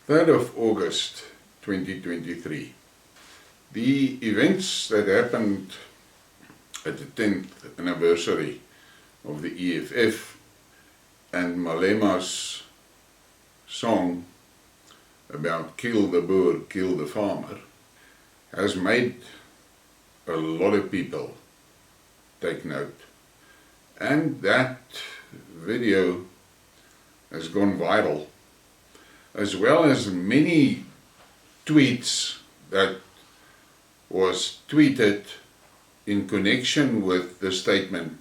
3rd of August 2023. The events that happened at the 10th anniversary of the EFF and Malema's song about kill the Boer, kill the farmer has made a lot of people take note. And that video has gone viral, as well as many tweets that was tweeted in connection with the statement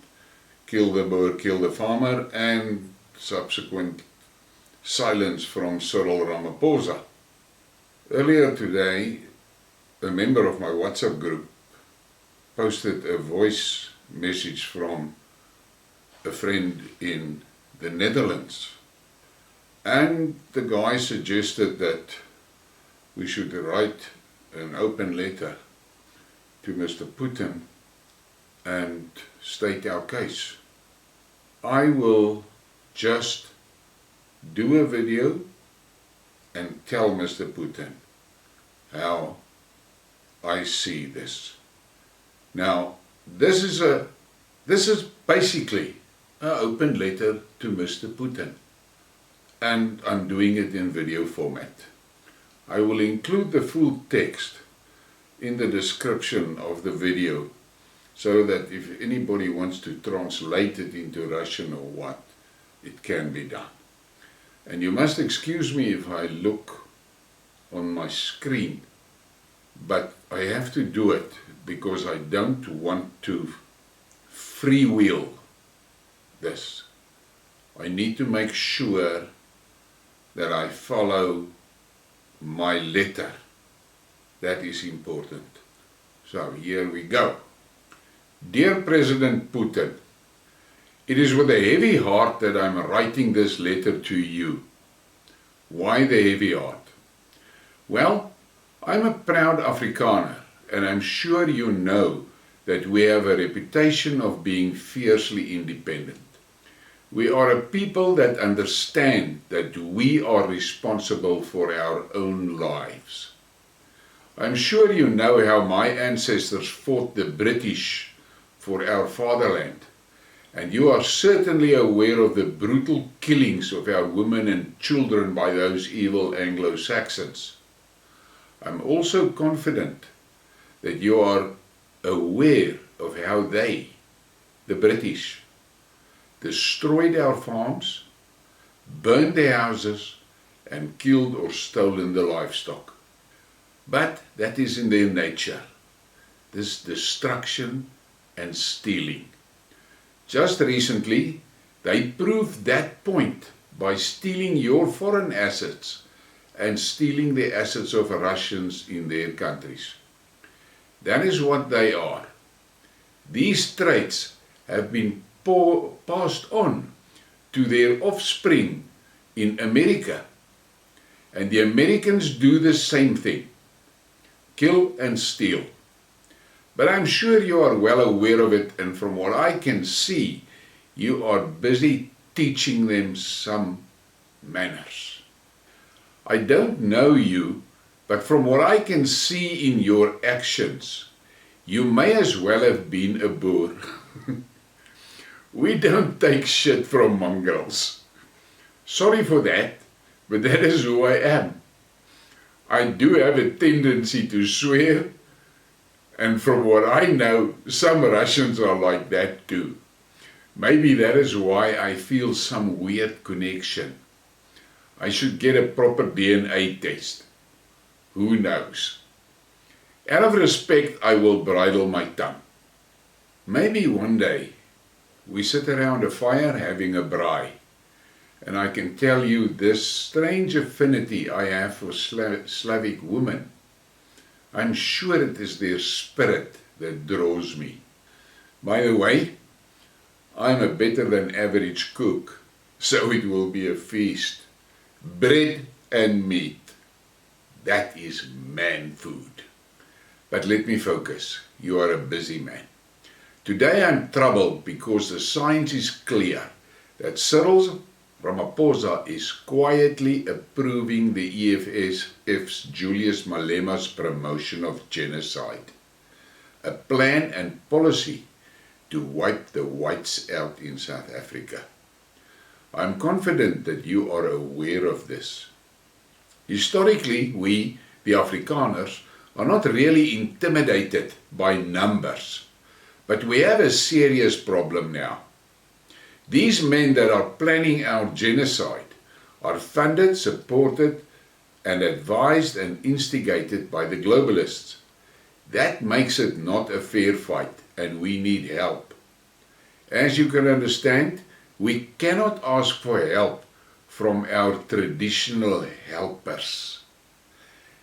kill the Boer, kill the farmer, and subsequent silence from Cyril Ramaphosa. Earlier today, a member of my WhatsApp group posted a voice message from a friend in the Netherlands, and the guy suggested that we should write an open letter to Mr. Putin and state our case. I will just do a video and tell Mr. Putin how I see this. Now, this is basically an open letter to Mr. Putin, and I'm doing it in video format. I will include the full text in the description of the video, so that if anybody wants to translate it into Russian or what, it can be done. And you must excuse me if I look on my screen, but I have to do it because I don't want to freewheel this. I need to make sure that I follow my letter. That is important. So here we go. Dear President Putin, it is with a heavy heart that I'm writing this letter to you. Why the heavy heart? Well, I'm a proud Afrikaner, and I'm sure you know that we have a reputation of being fiercely independent. We are a people that understand that we are responsible for our own lives. I'm sure you know how my ancestors fought the British for our fatherland, and you are certainly aware of the brutal killings of our women and children by those evil Anglo-Saxons. I'm also confident that you are aware of how they, the British, destroyed our farms, burned their houses, and killed or stolen the livestock. But that is in their nature, this destruction and stealing. Just recently, they proved that point by stealing your foreign assets and stealing the assets of Russians in their countries. That is what they are. These traits have been passed on to their offspring in America, and the Americans do the same thing, kill and steal. But I'm sure you are well aware of it, and from what I can see, you are busy teaching them some manners. I don't know you, but from what I can see in your actions, you may as well have been a Boer. We don't take shit from mongrels. Sorry for that, but that is who I am. I do have a tendency to swear, and from what I know, some Russians are like that too. Maybe that is why I feel some weird connection. I should get a proper DNA test. Who knows? Out of respect, I will bridle my tongue. Maybe one day we sit around a fire having a braai, and I can tell you this strange affinity I have for Slavic women. I'm sure it is their spirit that draws me. By the way, I'm a better than average cook, so it will be a feast. Bread and meat. That is man food. But let me focus. You are a busy man. Today I'm troubled because the science is clear that Cyril's Ramaphosa is quietly approving the EFF's Julius Malema's promotion of genocide, a plan and policy to wipe the whites out in South Africa. I am confident that you are aware of this. Historically, we, the Afrikaners, are not really intimidated by numbers, but we have a serious problem now. These men that are planning our genocide are funded, supported, and advised and instigated by the globalists. That makes it not a fair fight, and we need help. As you can understand, we cannot ask for help from our traditional helpers,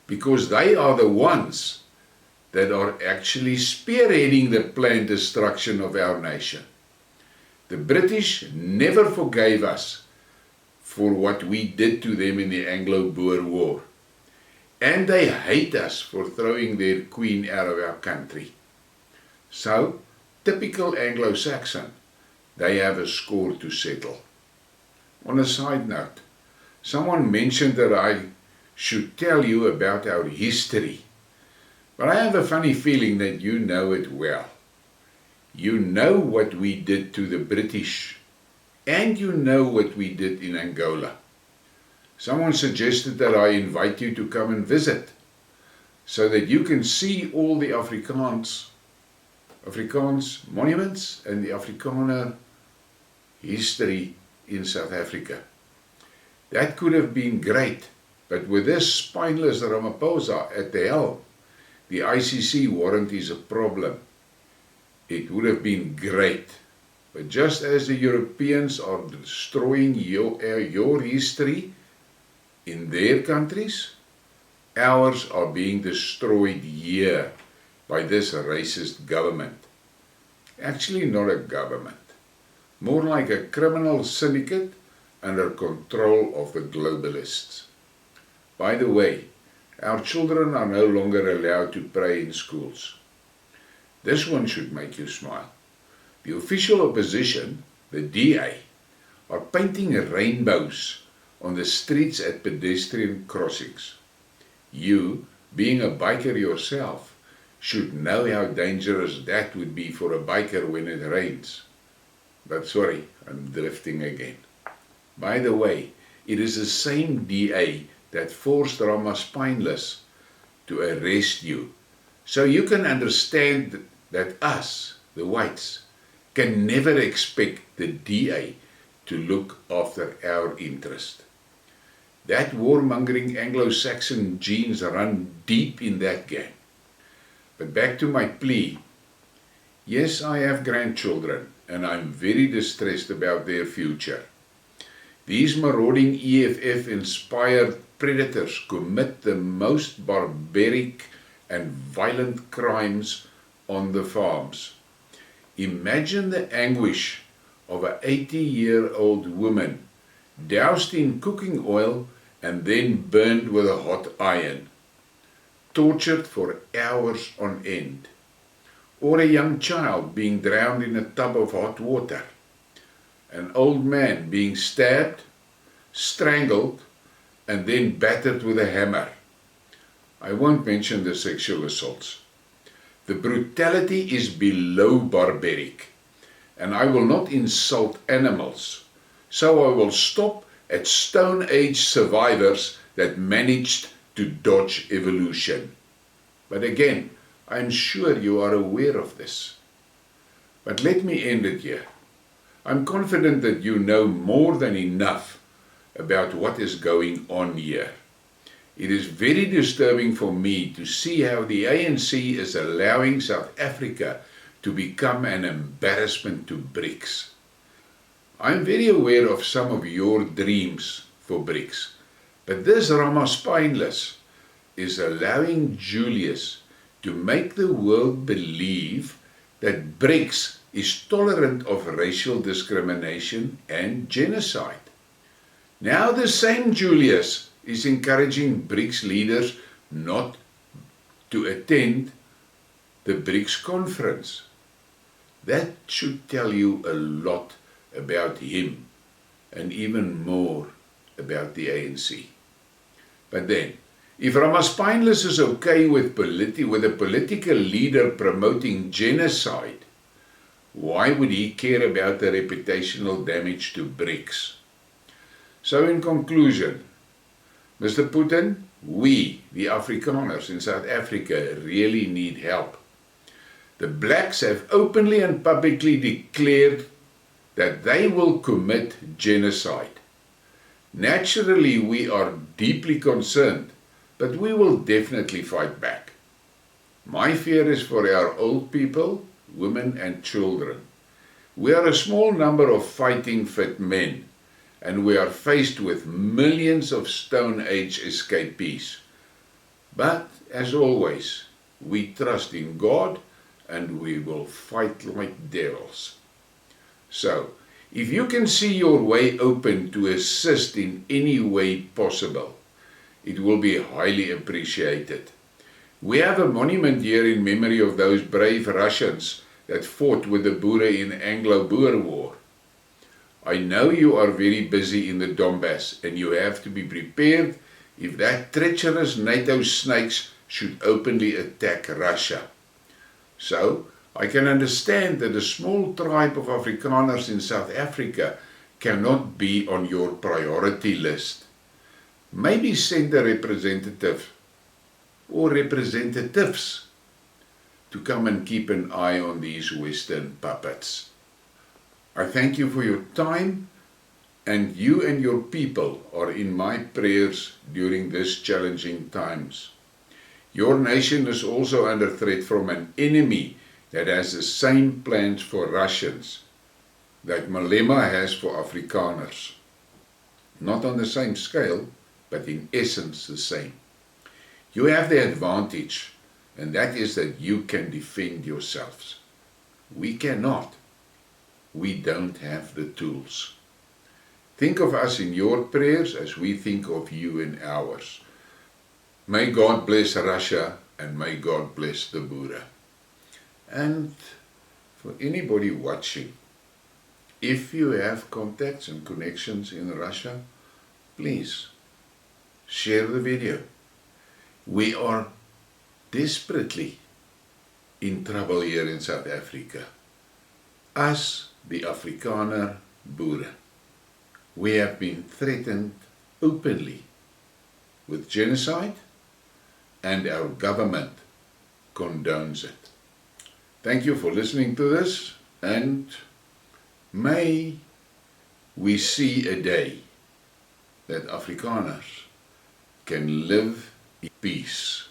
because they are the ones that are actually spearheading the planned destruction of our nation. The British never forgave us for what we did to them in the Anglo-Boer War. And they hate us for throwing their queen out of our country. So, typical Anglo-Saxon, they have a score to settle. On a side note, someone mentioned that I should tell you about our history. But I have a funny feeling that you know it well. You know what we did to the British, and you know what we did in Angola. Someone suggested that I invite you to come and visit, so that you can see all the Afrikaans monuments and the Afrikaner history in South Africa. That could have been great, but with this spineless Ramaphosa at the helm, the ICC warrant is a problem. It would have been great, but just as the Europeans are destroying your history in their countries, ours are being destroyed here by this racist government. Actually not a government, more like a criminal syndicate under control of the globalists. By the way, our children are no longer allowed to pray in schools. This one should make you smile. The official opposition, the DA, are painting rainbows on the streets at pedestrian crossings. You, being a biker yourself, should know how dangerous that would be for a biker when it rains. But sorry, I'm drifting again. By the way, it is the same DA that forced Rama Spineless to arrest you. So you can understand that us, the whites, can never expect the DA to look after our interest. That warmongering Anglo-Saxon genes run deep in that gang. But back to my plea. Yes, I have grandchildren, and I'm very distressed about their future. These marauding EFF-inspired predators commit the most barbaric and violent crimes on the farms. Imagine the anguish of an 80-year-old woman doused in cooking oil and then burned with a hot iron, tortured for hours on end. Or a young child being drowned in a tub of hot water. An old man being stabbed, strangled, and then battered with a hammer. I won't mention the sexual assaults. The brutality is below barbaric, and I will not insult animals, so I will stop at Stone Age survivors that managed to dodge evolution. But again, I am sure you are aware of this. But let me end it here. I'm confident that you know more than enough about what is going on here. It is very disturbing for me to see how the ANC is allowing South Africa to become an embarrassment to BRICS. I'm very aware of some of your dreams for BRICS, but this Rama Spineless is allowing Julius to make the world believe that BRICS is tolerant of racial discrimination and genocide. Now the same Julius is encouraging BRICS leaders not to attend the BRICS conference. That should tell you a lot about him and even more about the ANC. But then, if Ramaspineless is okay with a political leader promoting genocide, why would he care about the reputational damage to BRICS? So in conclusion, Mr. Putin, we, the Afrikaners in South Africa, really need help. The blacks have openly and publicly declared that they will commit genocide. Naturally, we are deeply concerned, but we will definitely fight back. My fear is for our old people, women and children. We are a small number of fighting fit men, and we are faced with millions of Stone Age escapees. But, as always, we trust in God and we will fight like devils. So, if you can see your way open to assist in any way possible, it will be highly appreciated. We have a monument here in memory of those brave Russians that fought with the Boer in Anglo-Boer War. I know you are very busy in the Donbass and you have to be prepared if that treacherous NATO snakes should openly attack Russia. So, I can understand that a small tribe of Afrikaners in South Africa cannot be on your priority list. Maybe send a representative or representatives to come and keep an eye on these Western puppets. I thank you for your time, and you and your people are in my prayers during these challenging times. Your nation is also under threat from an enemy that has the same plans for Russians that Malema has for Afrikaners. Not on the same scale, but in essence the same. You have the advantage, and that is that you can defend yourselves. We cannot. We don't have the tools. Think of us in your prayers as we think of you in ours. May God bless Russia and may God bless the Boer. And for anybody watching, if you have contacts and connections in Russia, please share the video. We are desperately in trouble here in South Africa. Us, the Afrikaner Boer, we have been threatened openly with genocide, and our government condones it. Thank you for listening to this, and may we see a day that Afrikaners can live in peace.